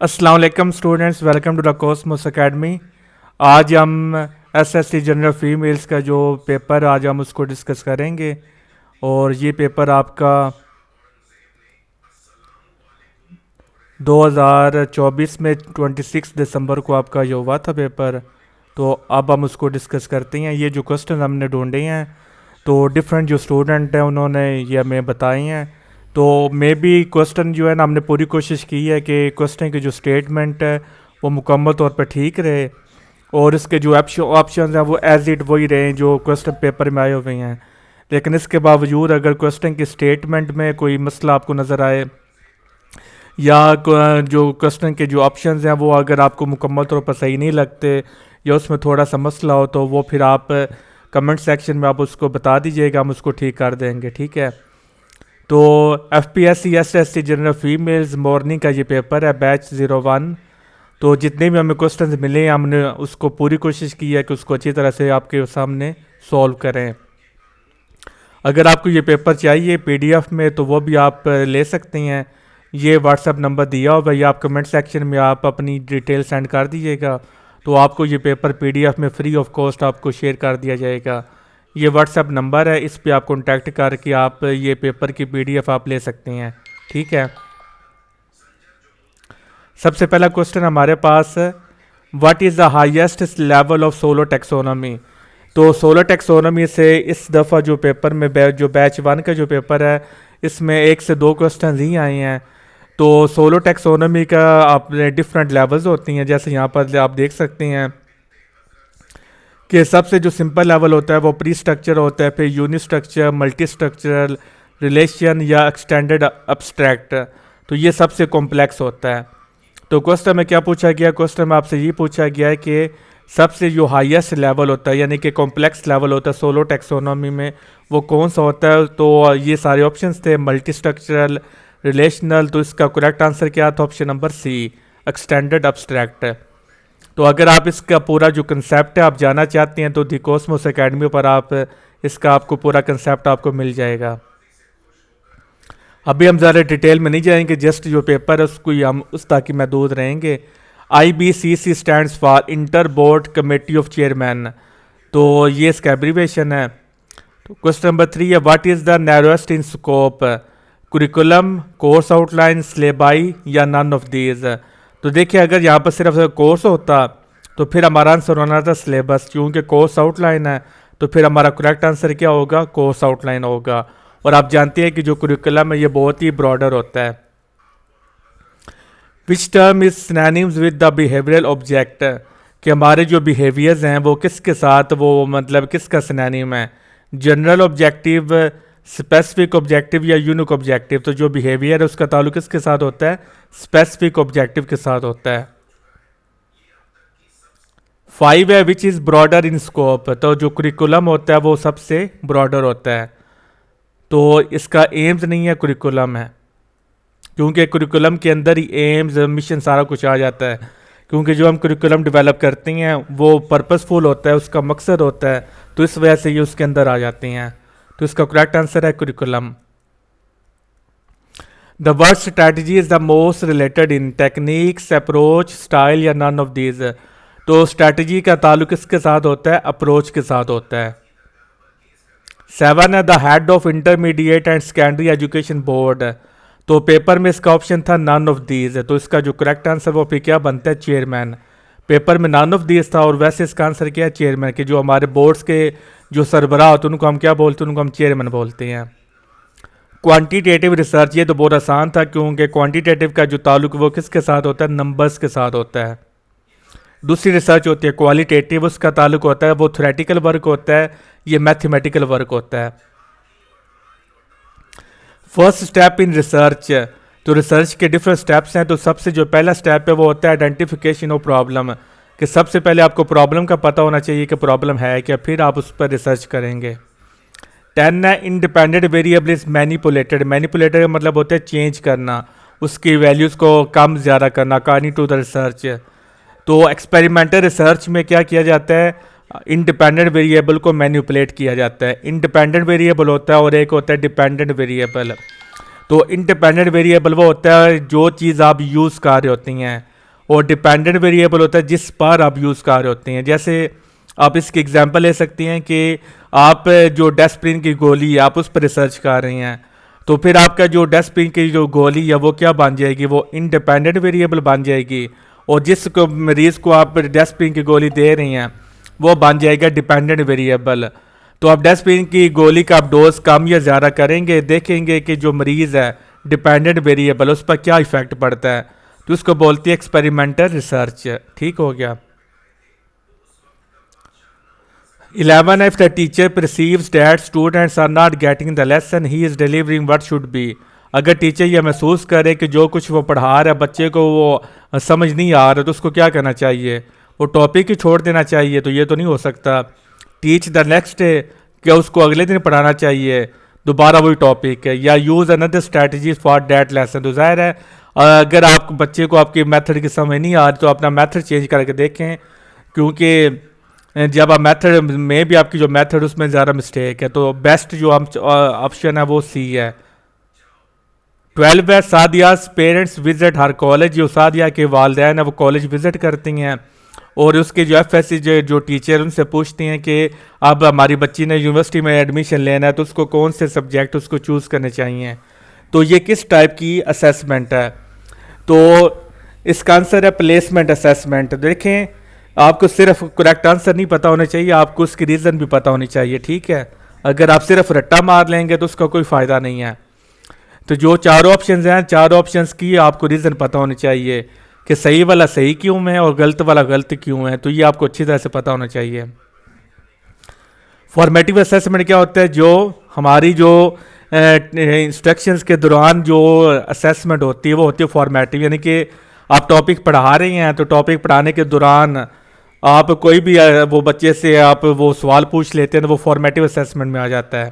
अस्सलाम वालेकुम students, welcome to the Cosmos Academy. आज हम एसएससी जनरल फीमेल्स का जो पेपर आज हम उसको डिस्कस करेंगे। और ये पेपर आपका 2024 में 26 दिसंबर को आपका ये हुआ था पेपर। तो अब हम उसको डिस्कस करते हैं। ये जो क्वेश्चन हमने ढूंढे हैं तो डिफरेंट जो स्टूडेंट हैं उन्होंने ये हमें बताए हैं। तो मे बी क्वेश्चन जो है ना, हमने पूरी कोशिश की है कि क्वेश्चन की जो स्टेटमेंट है वो मुकम्मल तौर पर ठीक रहे और इसके जो ऑप्शन हैं वो एज इट वही रहे जो क्वेश्चन पेपर में आए हुए हैं। लेकिन इसके बावजूद अगर क्वेश्चन की स्टेटमेंट में कोई मसला आपको नज़र आए या जो क्वेश्चन के जो ऑप्शंस हैं वो अगर आपको मुकम्मल तौर पर सही नहीं लगते या उसमें थोड़ा सा मसला हो तो वो फिर आप कमेंट सेक्शन में आप उसको बता दीजिएगा, हम उसको ठीक कर देंगे। ठीक है। तो FPSC SSC general females morning का ये पेपर है, बैच 01। तो जितने भी हमें क्वेश्चंस मिले हैं हमने उसको पूरी कोशिश की है कि उसको अच्छी तरह से आपके सामने सॉल्व करें। अगर आपको ये पेपर चाहिए PDF में तो वो भी आप ले सकते हैं। ये व्हाट्सएप नंबर दिया होगा या आप कमेंट सेक्शन में आप अपनी डिटेल सेंड कर दीजिएगा तो आपको ये पेपर PDF में फ्री ऑफ कॉस्ट आपको शेयर कर दिया जाएगा। ये व्हाट्सएप नंबर है, इस पे आप कांटेक्ट करके आप ये पेपर की PDF आप ले सकते हैं। ठीक है। सबसे पहला क्वेश्चन हमारे पास, what is the highest level of SOLO taxonomy. तो सोलो टैक्सोनॉमी से इस दफ़ा जो पेपर में जो बैच 1 का जो पेपर है इसमें 1 से 2 क्वेश्चन ही आए हैं। तो सोलो टैक्सोनॉमी का आपने डिफरेंट लेवल्स होती हैं, जैसे यहाँ पर आप देख सकते हैं कि सबसे जो सिंपल लेवल होता है वो प्री स्ट्रक्चर होता है, फिर uni structure, multi structural, relation या एक्सटेंडेड अब्स्ट्रैक्ट। तो ये सबसे कॉम्प्लेक्स होता है। तो क्वेश्चन में क्या पूछा गया, क्वेश्चन में आपसे ये पूछा गया है कि सबसे जो हाईएस्ट लेवल होता है यानी कि कॉम्प्लेक्स लेवल होता है सोलो टैक्सोनॉमी में वो कौन सा होता है। तो ये सारे ऑप्शंस थे, मल्टी स्ट्रक्चरल, रिलेशनल। तो इसका करेक्ट आंसर क्या था, option number C, extended abstract. तो अगर आप इसका पूरा जो कंसेप्ट है आप जानना चाहते हैं तो दी कॉस्मोस एकेडमी पर आप इसका आपको पूरा कंसेप्ट आपको मिल जाएगा। अभी हम ज़्यादा डिटेल में नहीं जाएंगे, जस्ट जो पेपर है उसको हम उस ताकि महदूद रहेंगे। IBCC stands for inter board committee of chairman. तो ये इसका एब्रीवेशन है। तो क्वेश्चन नंबर 3 है, what is the narrowest in scope, curriculum, course outline, syllabi या नन ऑफ दीज। तो देखिए अगर यहाँ पर सिर्फ कोर्स होता तो फिर हमारा आंसर होना था सिलेबस, क्योंकि कोर्स आउटलाइन है तो फिर हमारा करेक्ट आंसर क्या होगा, कोर्स आउटलाइन होगा। और आप जानते हैं कि जो कुरिकुलम है ये बहुत ही ब्रॉडर होता है। Which term is synonyms with the behavioural object, कि हमारे जो बिहेवियर्स हैं वो किसके साथ वो मतलब किसका सिनोनिम है, जनरल ऑब्जेक्टिव, स्पेसिफिक ऑब्जेक्टिव या यूनिक ऑब्जेक्टिव। तो जो बिहेवियर है उसका ताल्लुक किसके साथ होता है, स्पेसिफिक ऑब्जेक्टिव के साथ होता है। 5 है, which is broader in scope. तो जो कुरिकुलम होता है वो सबसे ब्रॉडर होता है। तो इसका एम्स नहीं है, कुरिकुलम है, क्योंकि कुरिकुलम के अंदर ही एम्स, मिशन सारा कुछ आ जाता है। क्योंकि जो हम कुरिकुलम डेवलप करते हैं वो पर्पसफुल होता है, उसका मकसद होता है, तो इस वजह से ये उसके अंदर आ जाते हैं। तो इसका करेक्ट आंसर है curriculum. The word strategy is the most related in techniques, approach, style या नन ऑफ दीज। तो स्ट्रैटेजी का ताल्लुक किसके साथ होता है, अप्रोच के साथ होता है। 7 है, the head of intermediate and secondary education board. तो पेपर में इसका ऑप्शन था नन ऑफ दीज, तो इसका जो करेक्ट आंसर वो फिर क्या बनता है, चेयरमैन। पेपर में नन ऑफ दीज था और वैसे इसका आंसर क्या है, चेयरमैन। कि जो हमारे बोर्ड्स के जो सरबराह होते हैं उनको हम क्या बोलते हैं, उनको हम चेयरमैन बोलते हैं। क्वांटिटेटिव रिसर्च, ये तो बहुत आसान था क्योंकि क्वांटिटेटिव का जो ताल्लुक वो किसके साथ होता है, नंबर्स के साथ होता है। दूसरी रिसर्च होती है क्वालिटेटिव, उसका ताल्लुक होता है वो थ्योरेटिकल वर्क होता है, ये मैथमेटिकल वर्क होता है। फर्स्ट स्टेप इन रिसर्च, तो रिसर्च के डिफरेंट स्टेप्स हैं। तो सबसे जो पहला स्टेप है वो होता है आइडेंटिफिकेशन ऑफ प्रॉब्लम, कि सबसे पहले आपको प्रॉब्लम का पता होना चाहिए कि प्रॉब्लम है क्या, फिर आप उस पर रिसर्च करेंगे। 10 है, independent variable is manipulated. Manipulated का मतलब होता है चेंज करना, उसकी वैल्यूज़ को कम ज़्यादा करना अकॉर्डिंग टू द रिसर्च। तो एक्सपेरिमेंटल रिसर्च में क्या किया जाता है, इंडिपेंडेंट वेरिएबल को मैनिपुलेट किया जाता है। इंडिपेंडेंट वेरिएबल होता है और एक होता है डिपेंडेंट वेरिएबल। तो इंडिपेंडेंट वेरिएबल वो होता है जो चीज़ आप यूज़ कर रहे होती हैं, और डिपेंडेंट वेरिएबल होता है जिस पर आप यूज़ कर रहे होते हैं। जैसे आप इसकी एग्जांपल ले सकती हैं कि आप जो डेस्प्रिन की गोली है आप उस पर रिसर्च कर रही हैं, तो फिर आपका जो डेस्प्रिन की जो गोली है वो क्या बन जाएगी, वो इंडिपेंडेंट वेरिएबल बन जाएगी, और जिस मरीज़ को आप डेस्प्रिन की गोली दे रही हैं वो बन जाएगा डिपेंडेंट वेरिएबल। तो आप डेस्प्रिन की गोली का आप डोज कम या ज़्यादा करेंगे, देखेंगे कि जो मरीज़ है डिपेंडेंट वेरिएबल उस पर क्या इफ़ेक्ट पड़ता है, तो उसको बोलती है एक्सपेरिमेंटल रिसर्च। ठीक हो गया। 11 if the teacher perceives that students are not getting the lesson he is delivering, what should be? अगर टीचर ये महसूस करे कि जो कुछ वो पढ़ा रहा है बच्चे को वो समझ नहीं आ रहा, तो उसको क्या करना चाहिए, वो टॉपिक ही छोड़ देना चाहिए? तो ये तो नहीं हो सकता। टीच द नेक्स्ट डे, क्या उसको अगले दिन पढ़ाना चाहिए दोबारा वही टॉपिक है, या use another strategy for that lesson? तो ज़ाहिर है अगर आप बच्चे को आपकी मेथड की समझ नहीं आ रही तो अपना मेथड चेंज करके देखें, क्योंकि जब आप मेथड में भी आपकी जो मेथड उसमें ज़्यादा मिस्टेक है, तो बेस्ट जो ऑप्शन है वो सी है। 12 है सादियाज पेरेंट्स विजिट हर कॉलेज, जो सादिया के वालदैन है वो कॉलेज विजिट करती हैं, और उसके जो FSC जो टीचर उनसे पूछती हैं कि अब हमारी बच्ची ने यूनिवर्सिटी में एडमिशन लेना है तो उसको कौन से सब्जेक्ट उसको चूज़ करने चाहिए। तो ये किस टाइप की असेसमेंट है? तो इसका आंसर है प्लेसमेंट असेसमेंट। देखें, आपको सिर्फ करेक्ट आंसर नहीं पता होना चाहिए, आपको उसकी रीज़न भी पता होनी चाहिए। ठीक है, अगर आप सिर्फ रट्टा मार लेंगे तो उसका कोई फ़ायदा नहीं है। तो जो चारों ऑप्शंस हैं, चारों ऑप्शंस की आपको रीज़न पता होनी चाहिए कि सही वाला सही क्यों है और गलत वाला गलत क्यों है, तो ये आपको अच्छी तरह से पता होना चाहिए। फॉर्मेटिव असेसमेंट क्या होता है? जो हमारी जो इंस्ट्रक्शंस के दौरान जो असेसमेंट होती है वो होती है फॉर्मेटिव, यानी कि आप टॉपिक पढ़ा रहे हैं तो टॉपिक पढ़ाने के दौरान आप कोई भी वो बच्चे से आप वो सवाल पूछ लेते हैं तो वो फॉर्मेटिव असेसमेंट में आ जाता है।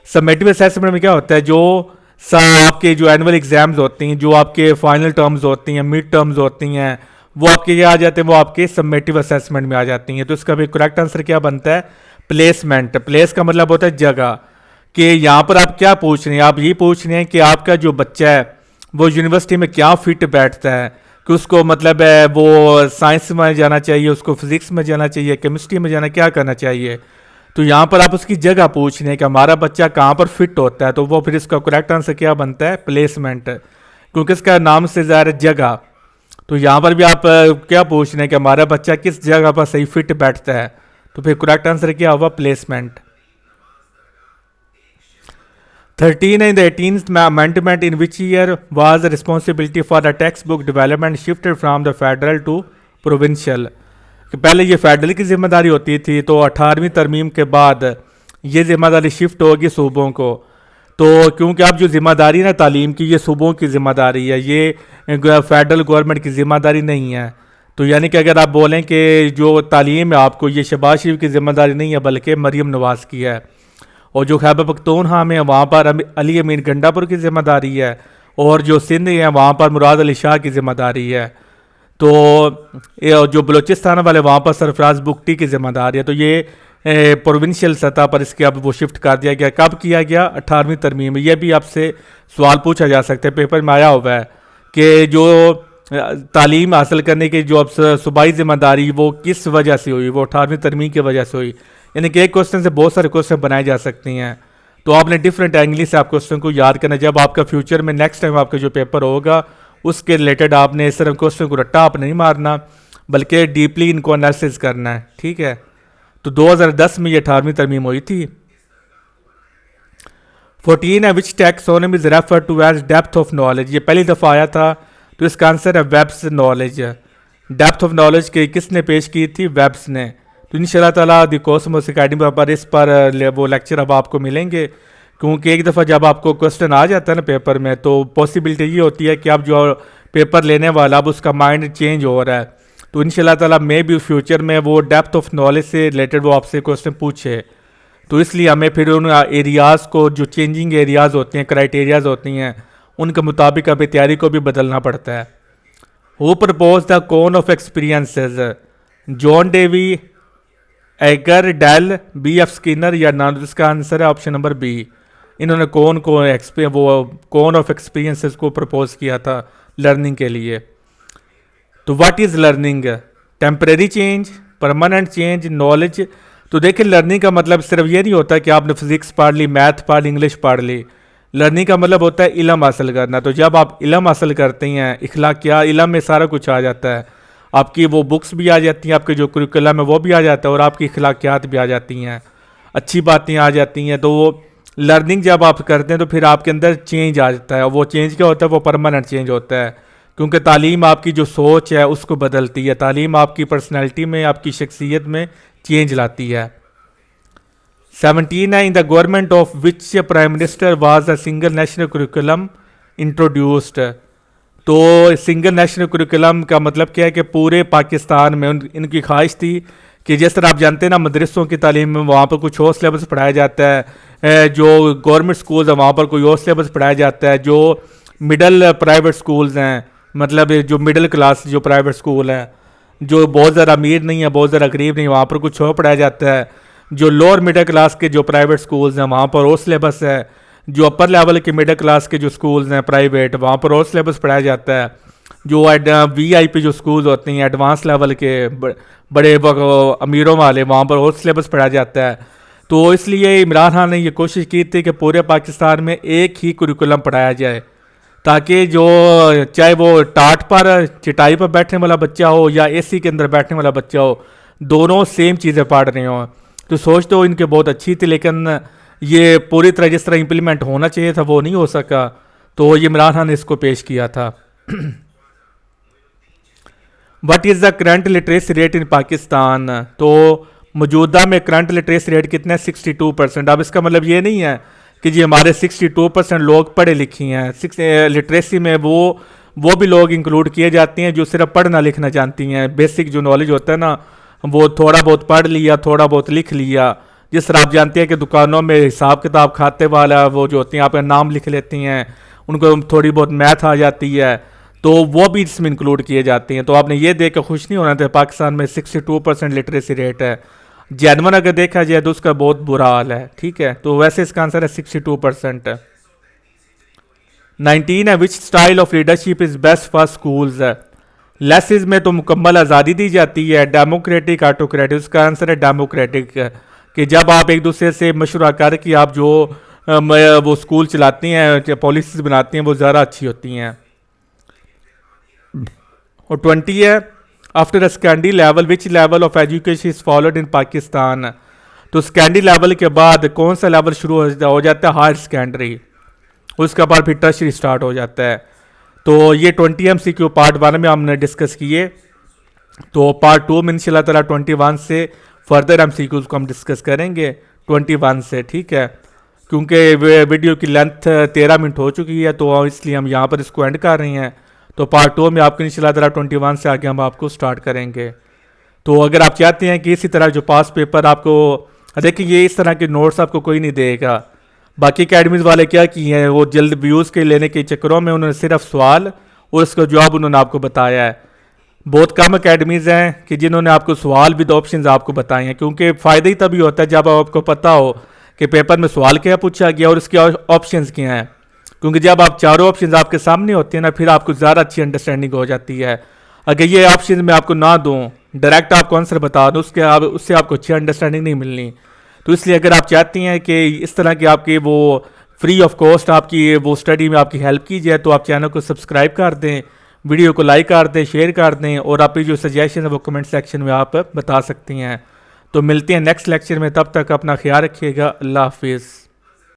समेटिव असेसमेंट में क्या होता है? जो आपके जो एनुअल एग्जाम्स होती हैं, जो आपके फाइनल टर्म्स होती हैं, मिड टर्म्स होती हैं, वो आपके क्या आ जाते हैं, वो आपके समेटिव असेसमेंट में आ जाती हैं। तो इसका भी करेक्ट आंसर क्या बनता है? प्लेसमेंट। प्लेस का मतलब होता है जगह, कि यहाँ पर आप क्या पूछ रहे हैं, आप ये पूछ रहे हैं कि आपका जो बच्चा है वो यूनिवर्सिटी में क्या फिट बैठता है, कि उसको मतलब है वो साइंस में जाना चाहिए, उसको फिजिक्स में जाना चाहिए, केमिस्ट्री में जाना, क्या करना चाहिए। तो यहाँ पर आप उसकी जगह पूछ रहे हैं कि हमारा बच्चा कहाँ पर फिट होता है, तो वो फिर इसका करेक्ट आंसर क्या बनता है? प्लेसमेंट, क्योंकि इसका नाम से ज़ाहिर जगह। तो यहाँ पर भी आप क्या पूछ रहे हैं कि हमारा बच्चा किस जगह पर सही फिट बैठता है, तो फिर करेक्ट आंसर क्या हुआ? Placement. 13 in the 18th amendment in which year was the responsibility for the textbook development shifted from the federal to provincial? कि पहले ये फेडरल की जिम्मेदारी होती थी, तो 18वीं तरमीम के बाद ये जिम्मेदारी शिफ्ट होगी सूबों को। तो क्योंकि अब जो जिम्मेदारी है ना तालीम की, ये सूबों की जिम्मेदारी है, ये फेडरल गवर्नमेंट की जिम्मेदारी नहीं है। तो यानी कि अगर आप बोलें कि जो तालीम है आपको, ये शहबाज शरीफ की जिम्मेदारी नहीं है बल्कि मरीम नवाज़ की है, और जो खैबर पख्तूनख्वा में है वहाँ पर अली अमीन गंडापुर की जिम्मेदारी है, और जो सिंध है वहाँ पर मुराद अली शाह की जिम्मेदारी है। तो जो बलूचिस्तान वाले वहाँ पर सरफराज बुगटी की जिम्मेदारी है। तो ये प्रोविंशियल सतह पर इसके अब वो शिफ्ट कर दिया गया। कब किया गया? 18वीं तरमीम में। यह भी आपसे सवाल पूछा जा सकता है, पेपर में आया हुआ है कि जो तालीम हासिल करने की जो अब सूबाई जिम्मेदारी वो किस वजह से हुई, वो 18वीं तरमीम की वजह से हुई। यानी कि एक क्वेश्चन से बहुत सारे क्वेश्चन बनाए जा सकते हैं। तो आपने डिफरेंट एंगल से आप क्वेश्चन को याद करना। जब आपका फ्यूचर में नेक्स्ट टाइम आपका जो पेपर होगा उसके रिलेटेड आपने सिर्फ क्वेश्चन को रट्टा आप नहीं मारना, बल्कि डीपली इनको एनालिसिस करना है। ठीक है, तो 2010 में ये 18वीं तरमीम हुई थी। 14 है which taxonomy is refer to as depth of knowledge. ये पहली दफ़ा आया था, तो इसका आंसर है Webb's knowledge. Depth of knowledge के किसने पेश की थी? वेब्स ने। तो इंशाल्लाह ताला दी कॉस्मोस अकेडमी पर इस पर वो लेक्चर अब आपको मिलेंगे, क्योंकि एक दफ़ा जब आपको क्वेश्चन आ जाता है ना पेपर में, तो पॉसिबिलिटी ये होती है कि अब जो पेपर लेने वाला अब उसका माइंड चेंज हो रहा है। तो इंशाल्लाह ताला मे भी फ्यूचर में वो डेप्थ ऑफ नॉलेज से रिलेटेड वो आपसे क्वेश्चन पूछे। तो इसलिए हमें फिर उन एरियाज़ को, जो चेंजिंग एरियाज़ होते हैं, क्राइटेरियाज़ होती हैं, उनके मुताबिक अभी तैयारी को भी बदलना पड़ता है। Who propose the cone of experiences? John Dewey, Edgar, Dale, B F Skinner या नॉन? इसका आंसर है ऑप्शन नंबर बी। इन्होंने कौन ऑफ एक्सपीरियंसेस को प्रपोज किया था लर्निंग के लिए। तो what is learning? Temporary change, permanent change, knowledge. तो देखिए लर्निंग का मतलब सिर्फ ये नहीं होता कि आपने फिजिक्स पढ़ ली, मैथ पढ़ ली, इंग्लिश पढ़ ली। लर्निंग का मतलब होता है इल्म हासिल करना। तो जब आप इल्म हासिल करते हैं, इखलाकियात, इल्म में सारा कुछ आ जाता है। आपकी वो बुक्स भी आ जाती हैं, आपके जो करिकुलम है वो भी आ जाता है, और आपकी इखलाकियात भी आ जाती हैं, अच्छी बातें आ जाती हैं। तो वो लर्निंग जब आप करते हैं तो फिर आपके अंदर चेंज आ जाता है, और वो चेंज क्या होता है? वो परमानेंट चेंज होता है, क्योंकि तालीम आपकी जो सोच है उसको बदलती है। तालीम आपकी पर्सनैलिटी में, आपकी शख्सियत में चेंज लाती है। 17 है, in the government of which prime minister was a single national curriculum introduced. तो सिंगल नेशनल करिकुलम का मतलब क्या है कि पूरे पाकिस्तान में इनकी ख्वाहिश थी कि जिस तरह आप जानते हैं ना, मदरसों की तालीम में वहाँ पर कुछ और सिलेबस पढ़ाया जाता है, जो गवर्नमेंट स्कूल्स हैं वहाँ पर कोई और सिलेबस पढ़ाया जाता है, जो मिडल प्राइवेट स्कूल्स हैं, मतलब जो मिडिल क्लास जो प्राइवेट स्कूल हैं, जो बहुत ज़्यादा अमीर नहीं है, बहुत ज़्यादा गरीब नहीं, वहाँ पर कुछ और पढ़ाया जाता है। जो लोअर मिडिल क्लास के जो प्राइवेट स्कूल्स हैं वहाँ पर और सिलेबस है। जो अपर लेवल के मिडिल क्लास के जो स्कूल्स हैं प्राइवेट, वहाँ पर और सिलेबस पढ़ाया जाता है। जो VIP जो स्कूल्स होते हैं एडवांस लेवल के बड़े अमीरों वाले, वहाँ पर और सिलेबस पढ़ाया जाता है। तो इसलिए इमरान खान ने ये कोशिश की थी कि पूरे पाकिस्तान में एक ही कुरिकुलम पढ़ाया जाए, ताकि जो चाहे वो टाट पर चटाई पर बैठने वाला बच्चा हो या AC के अंदर बैठने वाला बच्चा हो, दोनों सेम चीज़ें पढ़ रहे हों। तो सोच तो इनके बहुत अच्छी थी, लेकिन ये पूरी तरह जिस तरह इम्प्लीमेंट होना चाहिए था वो नहीं हो सका। तो ये इमरान खान ने इसको पेश किया था। What is the current literacy rate in Pakistan? तो मौजूदा में करंट लिटरेसी रेट कितना है? 62%। अब इसका मतलब ये नहीं है कि जी हमारे 62% लोग पढ़े लिखे हैं। लिटरेसी में वो भी लोग इंक्लूड किए जाते हैं जो सिर्फ पढ़ना लिखना जानती हैं। बेसिक जो नॉलेज होता है ना, वो थोड़ा बहुत पढ़ लिया, थोड़ा बहुत लिख लिया। जिस तरह आप जानते हैं कि दुकानों में हिसाब किताब खाते वाला वो जो होती हैं, आप नाम लिख लेती हैं, उनको थोड़ी बहुत मैथ आ जाती है, तो वो भी इसमें इंक्लूड किए जाते हैं। तो आपने ये देख कर खुश नहीं होना था, पाकिस्तान में 62% लिटरेसी रेट है। जैनवन अगर देखा जाए तो उसका बहुत बुरा हाल है, ठीक है। तो वैसे इसका आंसर है 62%। 19 है, विच style of leadership is best for schools? Laces में तो मुकम्मल आज़ादी दी जाती है, डेमोक्रेटिक, ऑटोक्रेटिक। उसका आंसर है डेमोक्रेटिक, कि जब आप एक दूसरे से मशवरा कर कि आप जो वो स्कूल चलाती हैं, पॉलिसीज बनाती हैं, वो ज़्यादा अच्छी होती हैं। और 20 है, after secondary level which level of education is followed in Pakistan? तो सेकेंडरी लेवल के बाद कौन सा लेवल शुरू हो जाता है? Higher secondary. उसके बाद फिर टर्शरी स्टार्ट हो जाता है। तो ये 20 MCQ पार्ट 1 में हमने डिस्कस किए। तो पार्ट 2 में इंशाल्लाह ताला 21 से फर्दर MCQs को हम डिस्कस करेंगे 21 से, ठीक है। क्योंकि वीडियो की लेंथ 13 मिनट हो चुकी है, तो इसलिए हम यहाँ पर इसको एंड कर रहे हैं। तो पार्ट 2 में आपको इंशाल्लाह ताला 21 से आगे हम आपको स्टार्ट करेंगे। तो अगर आप चाहते हैं कि इसी तरह जो पास पेपर आपको, देखिए ये इस तरह के नोट्स आपको कोई नहीं देगा। बाकी अकेडमीज़ वाले क्या किए हैं, वो जल्द व्यूज़ के लेने के चक्करों में उन्होंने सिर्फ सवाल और उसका जवाब उन्होंने आपको बताया है। बहुत कम अकेडमीज़ हैं कि जिन्होंने आपको सवाल विद ऑप्शंस आपको बताए हैं, क्योंकि फ़ायदा ही तभी होता है जब आपको पता हो कि पेपर में सवाल क्या पूछा गया और उसके ऑप्शंस क्या हैं। क्योंकि जब आप चारों ऑप्शंस आपके सामने होते हैं ना, फिर आपको ज़्यादा अच्छी अंडरस्टैंडिंग हो जाती है। अगर ये ऑप्शन मैं आपको ना दूँ, डायरेक्ट आपको आंसर बता दूँ, उससे आपको अच्छी अंडरस्टैंडिंग नहीं मिलनी। तो इसलिए अगर आप चाहती हैं कि इस तरह की आपकी वो फ्री ऑफ कॉस्ट आपकी वो स्टडी में आपकी हेल्प की जाए, तो आप चैनल को सब्सक्राइब कर दें, वीडियो को लाइक कर दें, शेयर कर दें, और आपकी जो सजेशन है वो कमेंट सेक्शन में आप बता सकती हैं। तो मिलते हैं नेक्स्ट लेक्चर में, तब तक अपना ख्याल रखिएगा। अल्लाह हाफिज़।